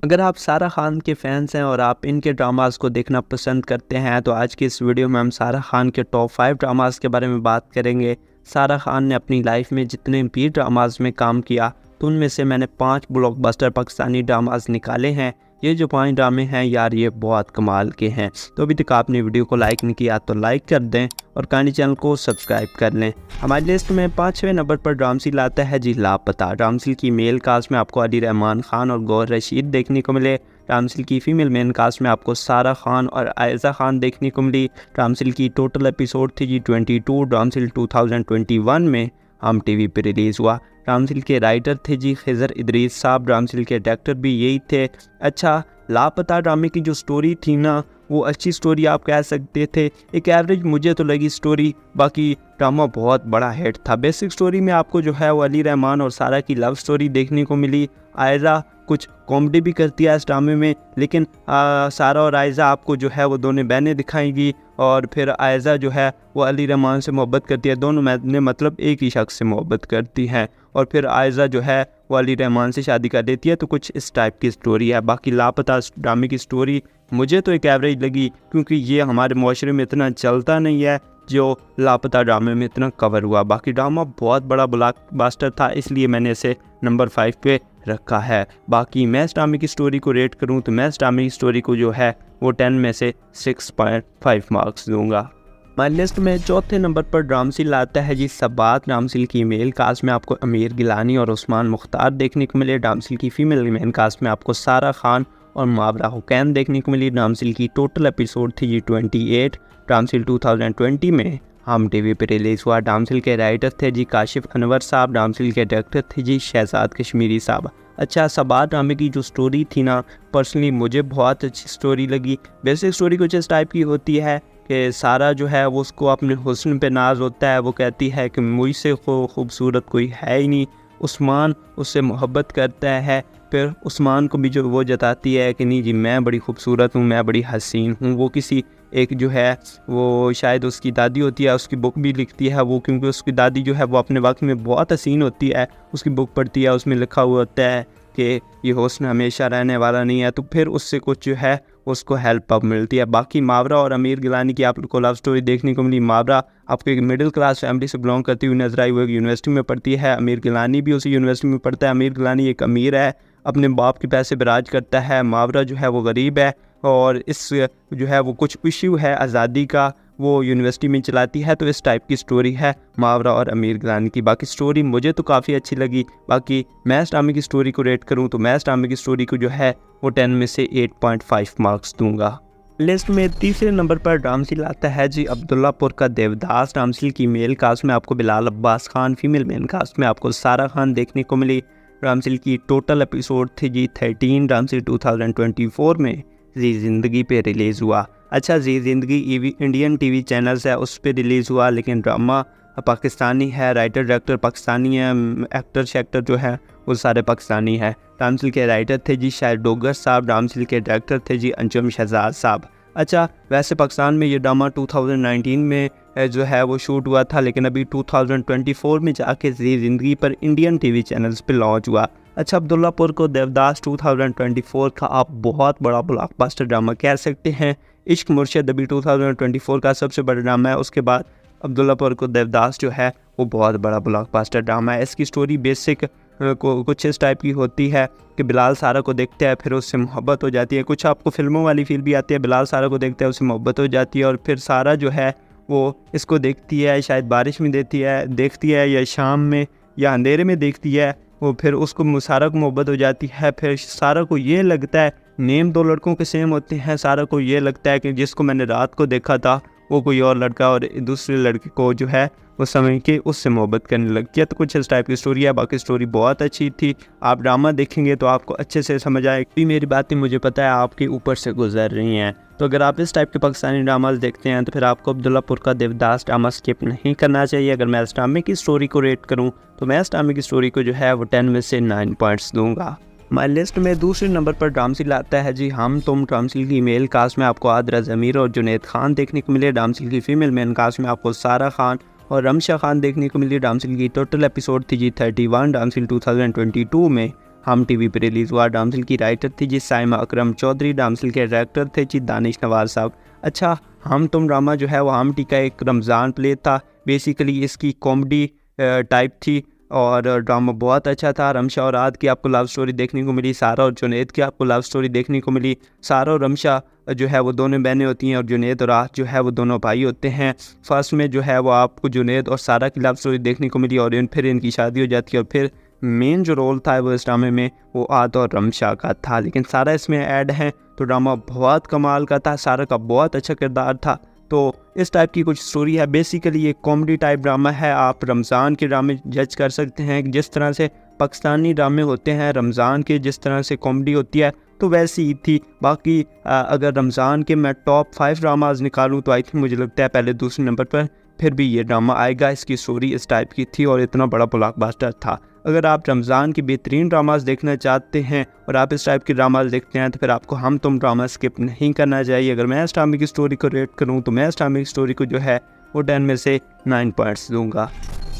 अगर आप सारा खान के फैंस हैं और आप इनके ड्रामास को देखना पसंद करते हैं तो आज की इस वीडियो में हम सारा खान के टॉप 5 ड्रामास के बारे में बात करेंगे। सारा खान ने अपनी लाइफ में जितने भी ड्रामास में काम किया तो उनमें से मैंने 5 ब्लॉकबस्टर पाकिस्तानी ड्रामास निकाले हैं। ये जो 5 ड्रामे हैं यार ये बहुत कमाल के हैं। तो अभी तक आपने वीडियो को लाइक नहीं किया तो लाइक कर दें और कहानी चैनल को सब्सक्राइब कर लें। हमारी लिस्ट में 5वें नंबर पर ड्रामसील आता है जी लापता। ड्रामसील की मेल कास्ट में आपको अली रहमान खान और गौहर रशीद देखने को मिले। ड्रामसील की फीमेल मेन कास्ट में आपको सारा खान और आयजा खान देखने को मिली। ड्रामसील की टोटल एपिसोड थी जी 22। ड्रामसील 2021 में हम टीवी पे रिलीज़ हुआ। ड्रामसील के राइटर थे जी खिजर इदरीस साहब। ड्रामसील के डायरेक्टर भी यही थे। अच्छा, लापता ड्रामे की जो स्टोरी थी ना वो अच्छी स्टोरी आप कह सकते थे। एक एवरेज मुझे तो लगी स्टोरी, बाकी ड्रामा बहुत बड़ा हिट था। बेसिक स्टोरी में आपको जो है वो अली रहमान और सारा की लव स्टोरी देखने को मिली। आयजा कुछ कॉमेडी भी करती है इस ड्रामे में, लेकिन सारा और आयजा आपको जो है वो दोनों बहनें दिखाएंगी और फिर आयजा जो है वो अली रहमान से मोहब्बत करती है। दोनों बहनें मतलब एक ही शख्स से मोहब्बत करती हैं और फिर आयजा जो है वो अली रहमान से शादी कर देती है। तो कुछ इस टाइप की स्टोरी है। बाकी लापता ड्रामे की स्टोरी मुझे तो एक एवरेज लगी, क्योंकि ये हमारे माशरे में इतना चलता नहीं है जो लापता ड्रामे में इतना कवर हुआ। बाकी ड्रामा बहुत बड़ा ब्लॉकबस्टर था, इसलिए मैंने इसे नंबर 5 पे रखा है। बाकी मैं इस ड्रामे की स्टोरी को रेट करूं तो मैं इस ड्रामे की स्टोरी को जो है वो 10 में से 6.5 मार्क्स दूंगा। हमारी लिस्ट में चौथे नंबर पर ड्रामसील आता है जी सबात। ड्रामसील की मेल कास्ट में आपको अमीर गिलानी और उस्मान मुख्तार देखने को मिले। ड्रामसील की फीमेल मेन कास्ट में आपको सारा खान और मावरा हुकैम देखने को मिली। ड्रामसील की टोटल एपिसोड थी जी 28। ड्रामसील 2020 में हम टीवी पे रिलीज़ हुआ। ड्रामसील के राइटर थे जी काशिफ अनवर साहब। ड्रामसील के डायरेक्टर थे जी शहजाद कश्मीरी साहब। अच्छा, सबात ड्रामे की जो स्टोरी थी ना पर्सनली मुझे बहुत अच्छी स्टोरी लगी। बेसिक स्टोरी कुछ इस टाइप की होती है कि सारा जो है वो उसको अपने हुस्न पे नाज होता है। वो कहती है कि मुझसे खूबसूरत कोई है ही नहीं। उस्मान उससे मोहब्बत करता है, फिर उस्मान को भी जो वो जताती है कि नहीं जी मैं बड़ी खूबसूरत हूँ, मैं बड़ी हसीन हूँ। वो किसी एक जो है वो शायद उसकी दादी होती है, उसकी बुक भी लिखती है वो, क्योंकि उसकी दादी जो है वो अपने वक्त में बहुत हसीन होती है। उसकी बुक पढ़ती है, उसमें लिखा हुआ होता है कि ये हुस्न हमेशा रहने वाला नहीं है। तो फिर उससे कुछ जो है उसको हेल्प अप मिलती है। बाकी मावरा और अमीर गिलानी की आपको लव स्टोरी देखने को मिली। मावरा आपको एक मिडिल क्लास फैमिली से बिलोंग करती हुई नजर आई। वो एक यूनिवर्सिटी में पढ़ती है। अमीर गिलानी भी उसी यूनिवर्सिटी में पढ़ता है। अमीर गिलानी एक अमीर है, अपने बाप के पैसे पर राज करता है। मावरा जो है वो गरीब है और इस जो है वो कुछ इश्यू है आज़ादी का, वो यूनिवर्सिटी में चलाती है। तो इस टाइप की स्टोरी है मावरा और अमीर गिलानी की। बाकी स्टोरी मुझे तो काफ़ी अच्छी लगी। बाकी मैं इस ड्रामे की स्टोरी को रेट करूं तो मैं इस ड्रामे की स्टोरी को जो है वो 10 में से 8.5 मार्क्स दूंगा। लिस्ट में तीसरे नंबर पर ड्रामसील आता है जी अब्दुल्लापुर का देवदास। ड्रामसील की मेल कास्ट में आपको Bilal Abbas Khan, female male cast में आपको सारा खान देखने को मिली। ड्रामसील की टोटल एपिसोड थी जी 13। ड्रामसील 2024 में जी ज़िंदगी पे रिलीज़ हुआ। अच्छा, जी ज़िंदगी इंडियन टीवी चैनल्स है उस पर रिलीज़ हुआ, लेकिन ड्रामा पाकिस्तानी है, राइटर डायरेक्टर पाकिस्तानी है, एक्टर शैक्टर जो है वो सारे पाकिस्तानी है। ड्रामसील के राइटर थे जी शायद डोगर साहब। ड्रामसील के डायरेक्टर थे जी अंजुम शहजाद साहब। अच्छा, वैसे पाकिस्तान में ये ड्रामा 2019 में जो है वो शूट हुआ था, लेकिन अभी 2024 में जाके जी ज़िंदगी पर इंडियन टीवी चैनल्स पे लॉन्च हुआ। अच्छा, अब्दुल्लापुर को देवदास 2024 का आप बहुत बड़ा ब्लॉकबस्टर ड्रामा कह सकते हैं। इश्क मुर्शिद अभी 2024 का सबसे बड़ा ड्रामा है। उसके बाद अब्दुल्लापुर को देवदास जो है वो बहुत बड़ा ब्लॉकबस्टर ड्रामा है। इसकी स्टोरी बेसिक को कुछ इस टाइप की होती है कि बिलाल सारा को देखता है, फिर उससे मोहब्बत हो जाती है। कुछ आपको फिल्मों वाली फील भी आती है। बिलाल सारा को देखता है, उससे मोहब्बत हो जाती है और फिर सारा जो है वो इसको देखती है, शायद बारिश में देखती है या शाम में या अंधेरे में देखती है। वो फिर उसको सारा को मोहब्बत हो जाती है। फिर सारा को ये लगता है, नेम 2 लड़कों के सेम होते हैं। सारा को ये लगता है कि जिसको मैंने रात को देखा था वो कोई और लड़का, और दूसरे लड़के को जो है उस समय के उससे मोहब्बत करने लगती है। तो कुछ इस टाइप की स्टोरी है। बाकी स्टोरी बहुत अच्छी थी। आप ड्रामा देखेंगे तो आपको अच्छे से समझ आएगी। मेरी बातें मुझे पता है आपके ऊपर से गुजर रही हैं, तो अगर आप इस टाइप के पाकिस्तानी ड्रामास देखते हैं तो फिर आपको अब्दुल्लापुर का देवदास ड्रामा स्किप नहीं करना चाहिए। अगर मैं इस ड्रामे की स्टोरी को रेट करूँ तो मैं इस ड्रामे की स्टोरी को जो है वो 10 में से 9 पॉइंट्स दूंगा। हमारी लिस्ट में दूसरे नंबर पर ड्रामसील आता है जी हम तुम। ड्रामसील की मेल कास्ट में आपको आदरा ज़मीर और जुनैद खान देखने को मिले। ड्रामसील की फीमेल मेन कास्ट में आपको सारा खान और रमशा खान देखने को मिली। ड्रामसील की टोटल एपिसोड थी जी 31। ड्रामसील 2022 में हम टीवी पर रिलीज़ हुआ। डामसिल की राइटर थी जी साइमा अकरम चौधरी, डामसिल के डायरेक्टर थे जी दानिश नवाज साहब। अच्छा, हम तुम ड्रामा जो है वो हम टी का एक रमज़ान प्ले था। बेसिकली इसकी कॉमेडी टाइप थी और ड्रामा बहुत अच्छा था। रमशा और आद की आपको लव स्टोरी देखने को मिली, सारा और जुनैद की आपको लव स्टोरी देखने को मिली। सारा और रमशा जो है वो दोनों बहनें होती हैं और जुनैद और आद जो है वो दोनों भाई होते हैं। फर्स्ट में जो है वो आपको जुनैद और सारा की लव स्टोरी देखने को मिली और फिर इनकी शादी हो जाती है और फिर मेन जो रोल था वो इस ड्रामे में वो आद और रमशा का था, लेकिन सारा इसमें ऐड है। तो ड्रामा बहुत कमाल का था, सारा का बहुत अच्छा किरदार था। तो इस टाइप की कुछ स्टोरी है। बेसिकली ये कॉमेडी टाइप ड्रामा है। आप रमज़ान के ड्रामे जज कर सकते हैं, जिस तरह से पाकिस्तानी ड्रामे होते हैं रमज़ान के, जिस तरह से कॉमेडी होती है तो वैसी ही थी। बाकी अगर रमज़ान के मैं टॉप 5 ड्रामाज निकालूँ तो आई थिंक मुझे लगता है पहले दूसरे नंबर पर फिर भी ये ड्रामा आएगा। इसकी स्टोरी इस टाइप की थी और इतना बड़ा ब्लॉकबस्टर था। अगर आप रमज़ान की बेहतरीन ड्रामास देखना चाहते हैं और आप इस टाइप के ड्रामास देखते हैं तो फिर आपको हम तुम ड्रामा स्किप नहीं करना चाहिए। अगर मैं इस ड्रामे की स्टोरी को रेट करूं तो मैं इस ड्रामे की स्टोरी को जो है वो 10 में से 9 पॉइंट्स दूंगा।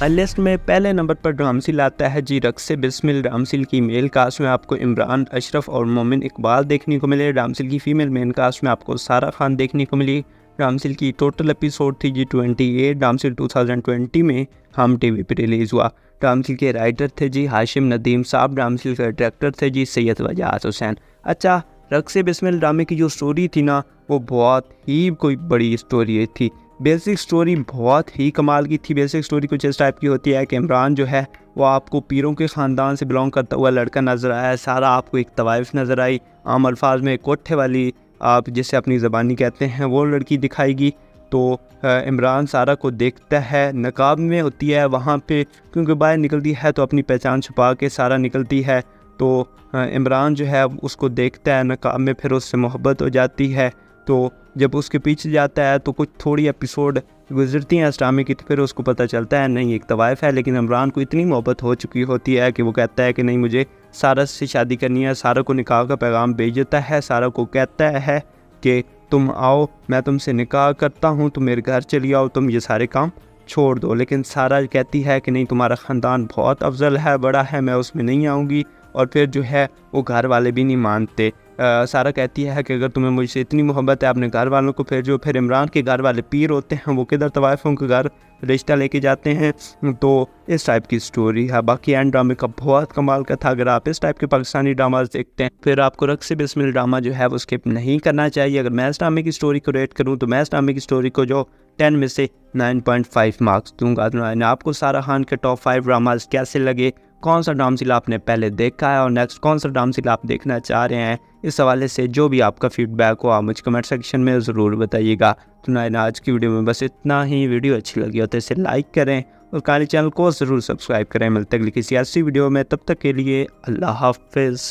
लिस्ट में पहले नंबर पर डामसिल आता है जी रक्से बिस्मिल। डामसिल की मेल कास्ट में आपको इमरान अशरफ और मोमिन इकबाल देखने को मिले। डामसिल की फ़ीमेल मेन कास्ट में आपको सारा खान देखने को मिली। डामसिल की टोटल एपिसोड थी जी 28। डामसिल 2020 में हम टीवी पर रिलीज़ हुआ। डामसिल के राइटर थे जी हाशिम नदीम साहब। डामसिल के डायरेक्टर थे जी सैयद वजाहत हुसैन। अच्छा, रक्से बिस्मिल ड्रामे की जो स्टोरी थी ना वो बहुत ही कोई बड़ी स्टोरी थी। बेसिक स्टोरी बहुत ही कमाल की थी। बेसिक स्टोरी कुछ इस टाइप की होती है कि इमरान जो है वो आपको पीरों के ख़ानदान से बिलोंग करता हुआ लड़का नज़र आया। सारा आपको एक तवाइफ नज़र आई। आम अल्फाज में कोठे वाली आप जिसे अपनी ज़बानी कहते हैं वो लड़की दिखाएगी। तो इमरान सारा को देखता है, नकाब में होती है वहाँ पे, क्योंकि बाहर निकलती है तो अपनी पहचान छुपा के सारा निकलती है। तो इमरान जो है उसको देखता है नकाब में, फिर उससे मोहब्बत हो जाती है। तो जब उसके पीछे जाता है तो कुछ थोड़ी एपिसोड गुजरती हैं इस ड्रामे की, तो फिर उसको पता चलता है नहीं एक तवाइफ है। लेकिन इमरान को इतनी मोहब्बत हो चुकी होती है कि वो कहता है कि नहीं मुझे सारा से शादी करनी है। सारा को निकाह का पैगाम भेज देता है। सारा को कहता है कि तुम आओ, मैं तुमसे निकाह करता हूँ, तुम मेरे घर चली आओ, तुम ये सारे काम छोड़ दो। लेकिन सारा कहती है कि नहीं तुम्हारा ख़ानदान बहुत अफजल है, बड़ा है, मैं उसमें नहीं आऊँगी। और फिर जो है वो घर वाले भी नहीं मानते। सारा कहती है कि अगर तुम्हें मुझसे इतनी मोहब्बत है अपने घर वालों को, फिर इमरान के घर वाले पीर होते हैं, वो किधर तवाइफों के घर रिश्ता लेके जाते हैं। तो इस टाइप की स्टोरी है। बाकी एंड ड्रामे का बहुत कमाल का था। अगर आप इस टाइप के पाकिस्तानी ड्रामाज देखते हैं फिर आपको रक्से बिस्मिल ड्रामा जो है वो स्किप नहीं करना चाहिए। अगर मैं इस ड्रामे की स्टोरी को रेट करूँ तो मैं इस ड्रामे की स्टोरी को जो 10 में से 9.5 मार्क्स दूंगा। आपको सारा खान के टॉप 5 ड्रामाज कैसे लगे, कौन सा डामसिल आपने पहले देखा है और नेक्स्ट कौन सा डामसिल आप देखना चाह रहे हैं, इस हवाले से जो भी आपका फीडबैक हो आप मुझे कमेंट सेक्शन में ज़रूर बताइएगा। तो आज की वीडियो में बस इतना ही। वीडियो अच्छी लगी हो तो इसे लाइक करें और काली चैनल को ज़रूर सब्सक्राइब करें। मिलते अगली किसी ऐसी वीडियो में, तब तक के लिए अल्लाह हाफ़िज़।